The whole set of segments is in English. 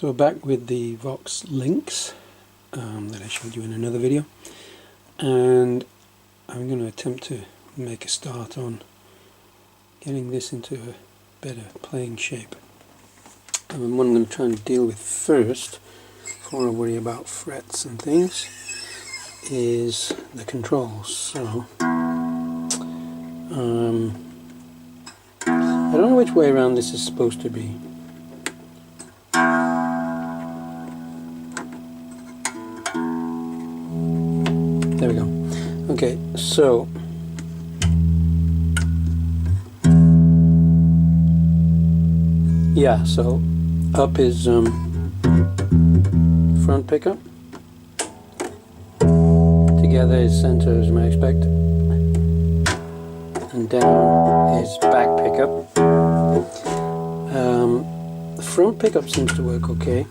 So back with the Vox Lynx that I showed you in another video, and I'm going to attempt to make a start on getting this into a better playing shape. And what I'm going to try and deal with first, before I worry about frets and things, is the controls. So I don't know which way around this is supposed to be. There we go. Okay, so yeah, so up is front pickup, together is center as you might expect, and down is back pickup. The front pickup seems to work okay.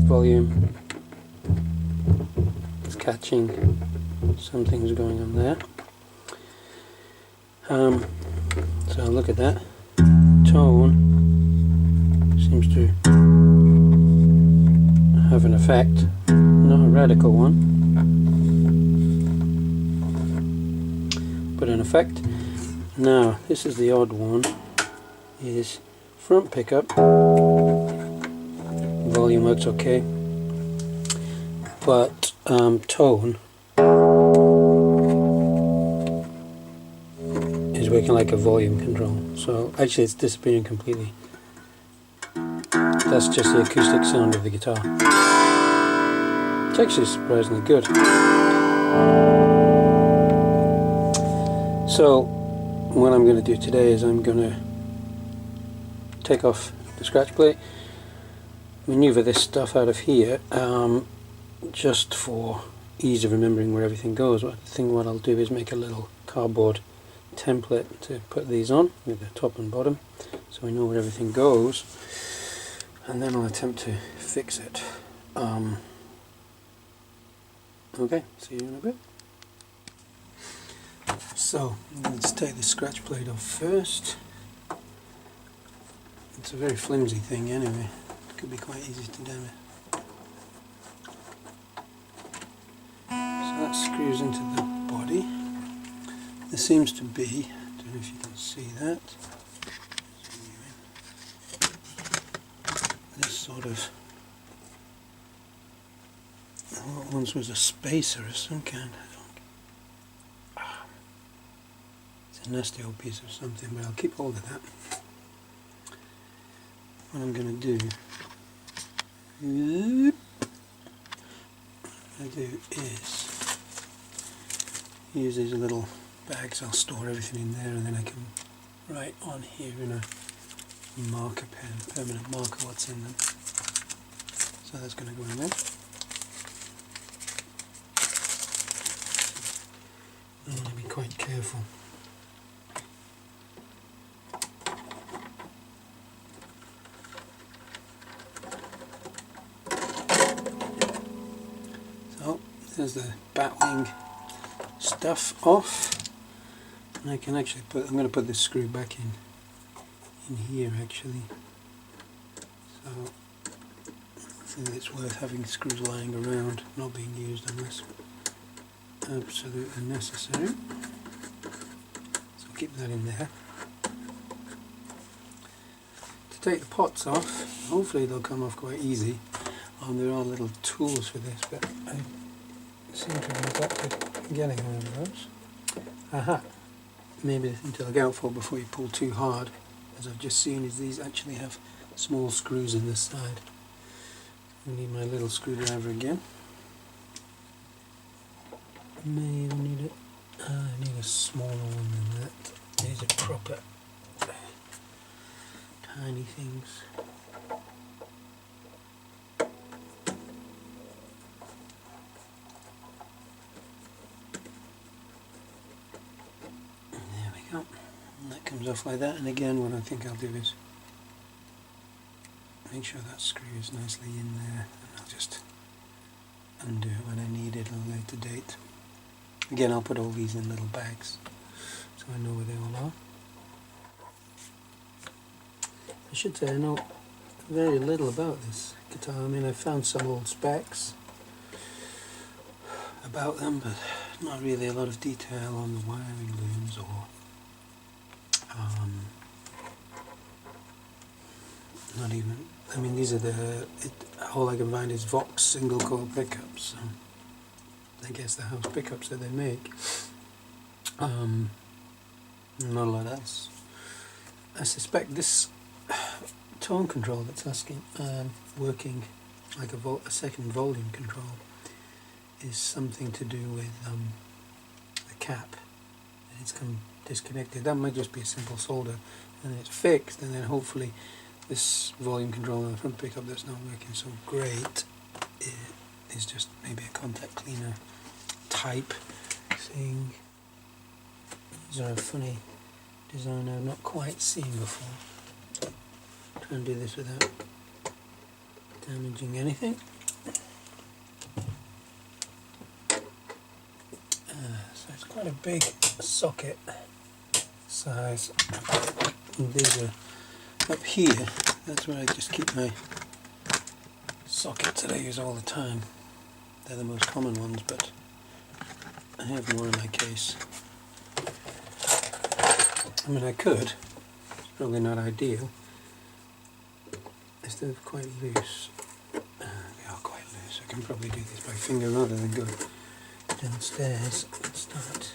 Volume, it's catching, something's going on there. So look at that. Tone seems to have an effect, not a radical one, but an effect. Now this is the odd one, is front pickup, volume works okay, but tone is working like a volume control. So actually it's disappearing completely. That's just the acoustic sound of the guitar. It's actually surprisingly good. So what I'm going to do today is I'm going to take off the scratch plate, maneuver this stuff out of here, just for ease of remembering where everything goes. I think what I'll do is make a little cardboard template to put these on with the top and bottom, so we know where everything goes, and then I'll attempt to fix it. Okay, see you in a bit. So let's take the scratch plate off first. It's a very flimsy thing anyway, it could be quite easy to damage. So that screws into the body. There seems to be, I don't know if you can see that, this sort of, what once was a spacer of some kind. It's a nasty old piece of something, but I'll keep hold of that. What I'm going to do is use these little bags. I'll store everything in there, and then I can write on here in a marker pen, permanent marker, what's in them. So that's going to go in there. I want to be quite careful. So there's the batwing stuff off, and I can actually put, I'm going to put this screw back in here actually, so I think it's worth having screws lying around, not being used unless absolutely necessary. So I'll keep that in there. To take the pots off, hopefully they'll come off quite easy. There are little tools for this, but I seem to have neglected getting one of those. Aha! Maybe the thing to look out for before you pull too hard, as I've just seen, is these actually have small screws in the side. I need my little screwdriver again. May even need it. I need a smaller one than that. These are proper tiny things. And that comes off like that, and again what I think I'll do is make sure that screw is nicely in there, and I'll just undo it when I need it at a later date. Again, I'll put all these in little bags so I know where they all are. I should say, I know very little about this guitar. I mean, I found some old specs about them, but not really a lot of detail on the wiring looms or not even, I mean, these are all I can find is Vox single coil pickups, so I guess the house pickups that they make. Not a lot else. I suspect this tone control that's working like a second volume control is something to do with the cap, and it's come disconnected. That might just be a simple solder, and then it's fixed, and then hopefully this volume control on the front pickup that's not working so great is just maybe a contact cleaner type thing. These are a funny design I've not quite seen before. Try and do this without damaging anything. So it's quite a big socket size. And these are up here. That's where I just keep my sockets that I use all the time. They're the most common ones, but I have more in my case. I mean, I could. It's probably not ideal. They're quite loose. They are quite loose. I can probably do this by finger rather than go downstairs and start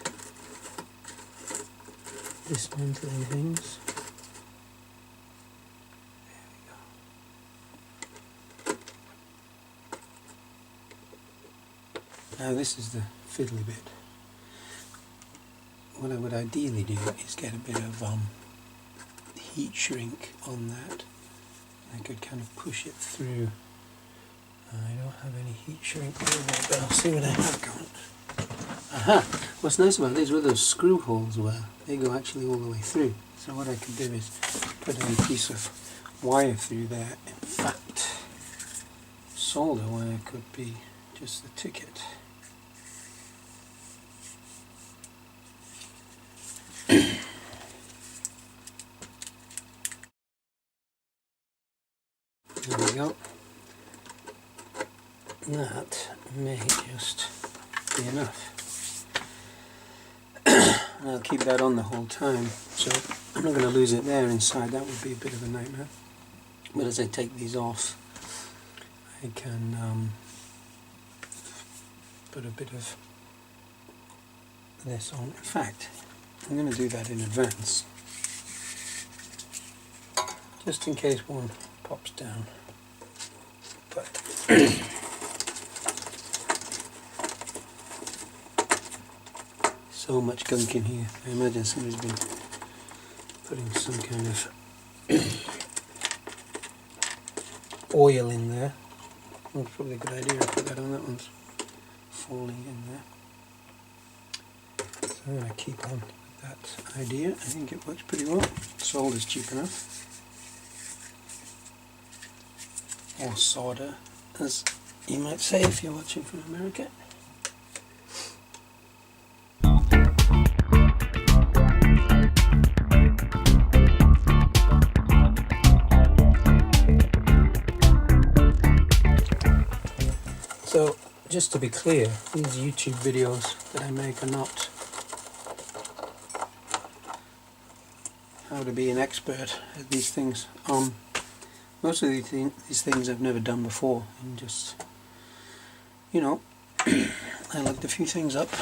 dismantling things. There we go. Now this is the fiddly bit. What I would ideally do is get a bit of heat shrink on that. I could kind of push it through. I don't have any heat shrink over it, but I'll see what I have got. Aha! What's nice about these, where those screw holes were, they go actually all the way through. So what I could do is put a piece of wire through there. In fact, solder wire could be just the ticket. There we go. That may just be enough. And I'll keep that on the whole time, so I'm not going to lose it there inside. That would be a bit of a nightmare. But as I take these off, I can put a bit of this on. In fact, I'm going to do that in advance, just in case one pops down. But so much gunk in here. I imagine somebody's been putting some kind of oil in there. That's probably a good idea. I'll put that on. That one's falling in there. So I'm going to keep on with that idea. I think it works pretty well. Solder's cheap enough. Or solder, as you might say if you're watching from America. So, just to be clear, these YouTube videos that I make are not how to be an expert at these things. Most of these things I've never done before, and just, you know, I looked a few things up,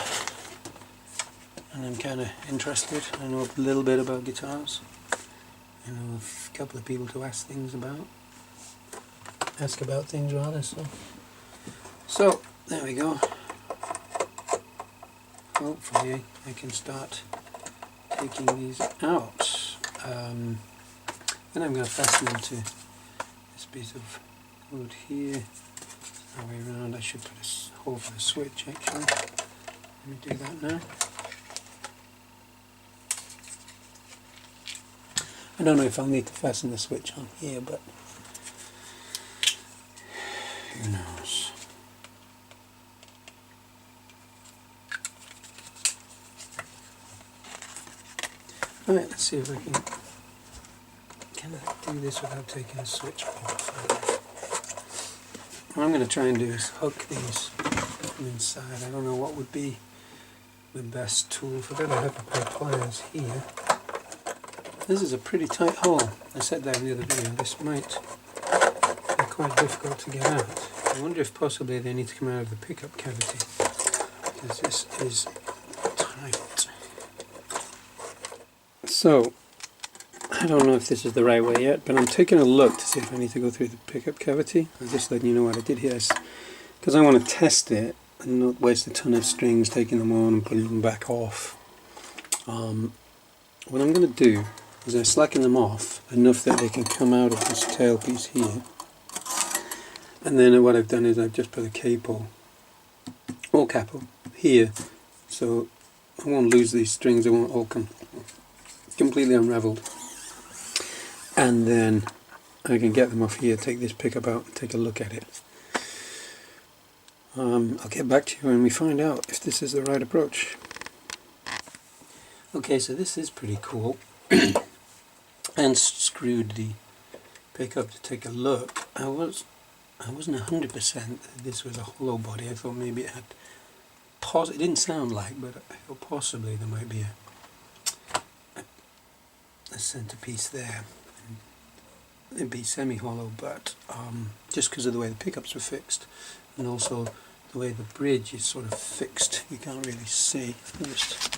and I'm kind of interested. I know a little bit about guitars. I know a couple of people to ask about things rather. So there we go. Hopefully I can start taking these out. Then I'm going to fasten them to this piece of wood here. That way around. I should put a hole for the switch actually. Let me do that now. I don't know if I'll need to fasten the switch on here, but who knows. Alright, let's see if I can I do this without taking a switch off? What I'm going to try and do is hook these from inside. I don't know what would be the best tool for that. I have a pair of pliers here. This is a pretty tight hole. I said that in the other video. This might be quite difficult to get out. I wonder if possibly they need to come out of the pickup cavity, because this is tight. So, I don't know if this is the right way yet, but I'm taking a look to see if I need to go through the pickup cavity. I'm just letting you know what I did here, because I want to test it and not waste a ton of strings taking them on and putting them back off. What I'm going to do is I slacken them off enough that they can come out of this tailpiece here. And then what I've done is I've just put a capo or capo here, so I won't lose these strings, they won't all come completely unraveled. And then I can get them off here, take this pickup out and take a look at it. I'll get back to you when we find out if this is the right approach. Okay, so this is pretty cool. And screwed the pickup to take a look. I wasn't 100% that this was a hollow body. I thought maybe it had it didn't sound like, but I thought possibly there might be a centerpiece there. It'd be semi-hollow, but just because of the way the pickups were fixed, and also the way the bridge is sort of fixed, you can't really see. I'll just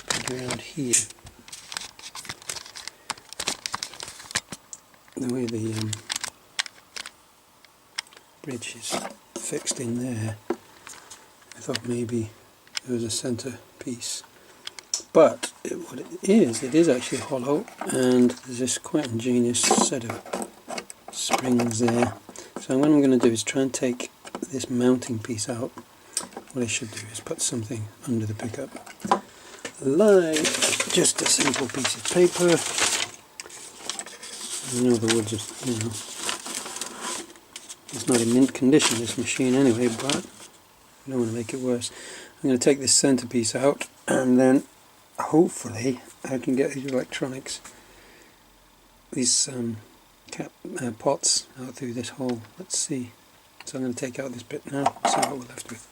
put it around here. The way the bridge is fixed in there, I thought maybe there was a center piece. But what it is actually hollow, and there's this quite ingenious set of springs there. So what I'm going to do is try and take this mounting piece out. What I should do is put something under the pickup, like just a simple piece of paper. I know the wood's just, it's not in mint condition, this machine anyway, but I don't want to make it worse. I'm going to take this centerpiece out, and then hopefully I can get these electronics, these pots out through this hole. Let's see. So I'm going to take out this bit now, see what we're left with.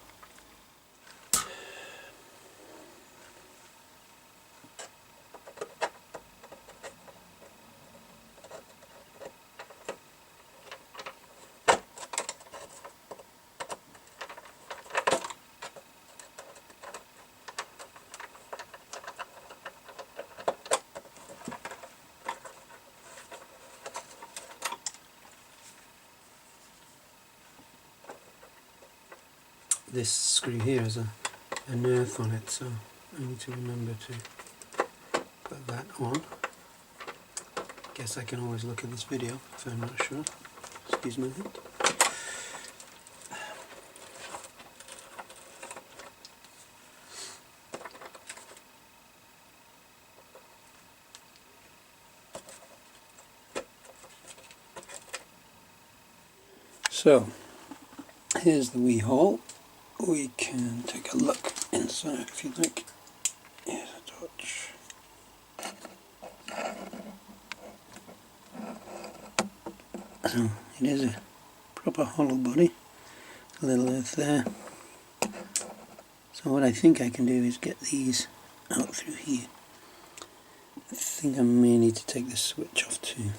This screw here has an earth on it, so I need to remember to put that on. Guess I can always look at this video if I'm not sure. Excuse my hand. So, here's the wee hole. We can take a look inside if you like. Here's a torch. So it is a proper hollow body. A little earth there. So what I think I can do is get these out through here. I think I may need to take the switch off too.